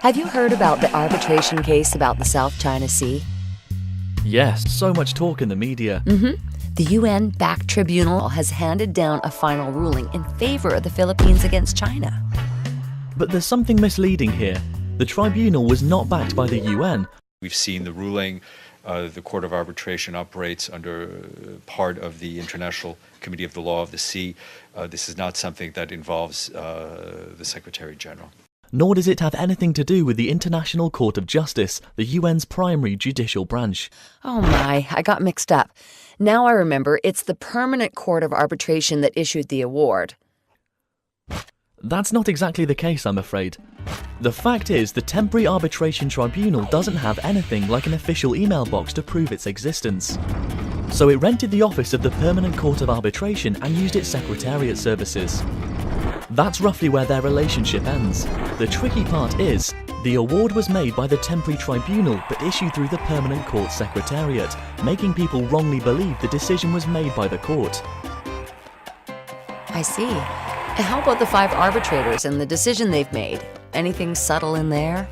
Have you heard about the arbitration case about the South China Sea? Yes, so much talk in the media. The UN-backed tribunal has handed down a final ruling in favor of the Philippines against China. But there's something misleading here. The tribunal was not backed by the UN. We've seen the ruling. The Court of Arbitration operates under part of the International Committee of the Law of the Sea. This is not something that involves the Secretary General. Nor does it have anything to do with the International Court of Justice, the UN's primary judicial branch. Oh my, I got mixed up. Now I remember, it's the Permanent Court of Arbitration that issued the award. That's not exactly the case, I'm afraid. The fact is, the Temporary Arbitration Tribunal doesn't have anything like an official email box to prove its existence. So it rented the office of the Permanent Court of Arbitration and used its secretariat services. That's roughly where their relationship ends. The tricky part is, the award was made by the Temporary Tribunal but issued through the Permanent Court Secretariat, making people wrongly believe the decision was made by the court. I see. And how about the 5 arbitrators and the decision they've made? Anything subtle in there?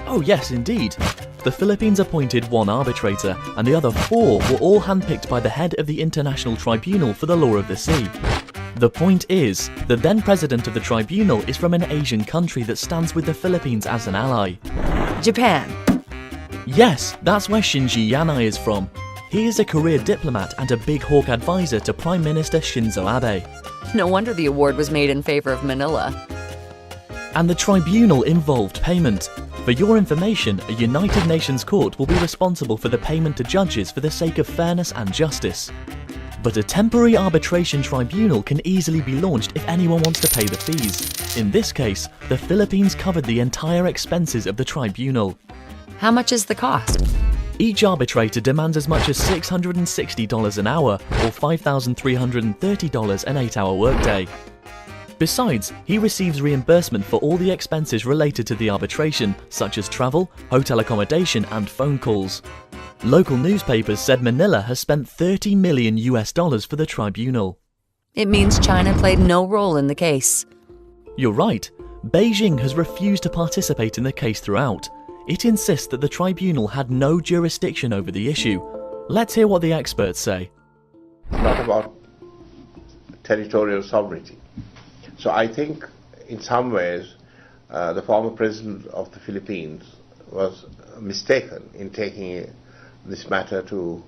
Oh yes, indeed. The Philippines appointed 1 arbitrator, and the other 4 were all handpicked by the head of the International Tribunal for the Law of the Sea. The point is, the then president of the tribunal is from an Asian country that stands with the Philippines as an ally. Japan. Yes, that's where Shinji Yanai is from. He is a career diplomat and a big hawk advisor to Prime Minister Shinzo Abe. No wonder the award was made in favor of Manila. And the tribunal involved payment. For your information, a United Nations court will be responsible for the payment to judges for the sake of fairness and justice. But a temporary arbitration tribunal can easily be launched if anyone wants to pay the fees. In this case, the Philippines covered the entire expenses of the tribunal. How much is the cost? Each arbitrator demands as much as $660 an hour, or $5,330 an 8-hour workday. Besides, he receives reimbursement for all the expenses related to the arbitration, such as travel, hotel accommodation and phone calls. Local newspapers said Manila has spent $30 million for the tribunal. It means China played no role in the case. You're right. Beijing has refused to participate in the case throughout. It insists that the tribunal had no jurisdiction over the issue. Let's hear what the experts say. Not about territorial sovereignty. So I think in some ways the former president of the Philippines was mistaken in taking this matter to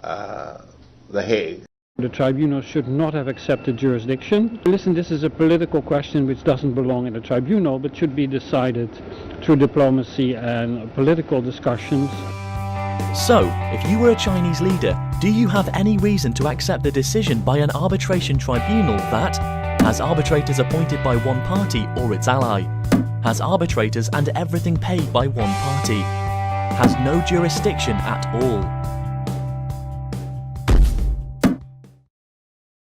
The Hague. The tribunal should not have accepted jurisdiction. Listen, this is a political question which doesn't belong in the tribunal, but should be decided through diplomacy and political discussions. So, if you were a Chinese leader, do you have any reason to accept the decision by an arbitration tribunal that has arbitrators appointed by one party or its ally, has arbitrators and everything paid by one party, has no jurisdiction at all?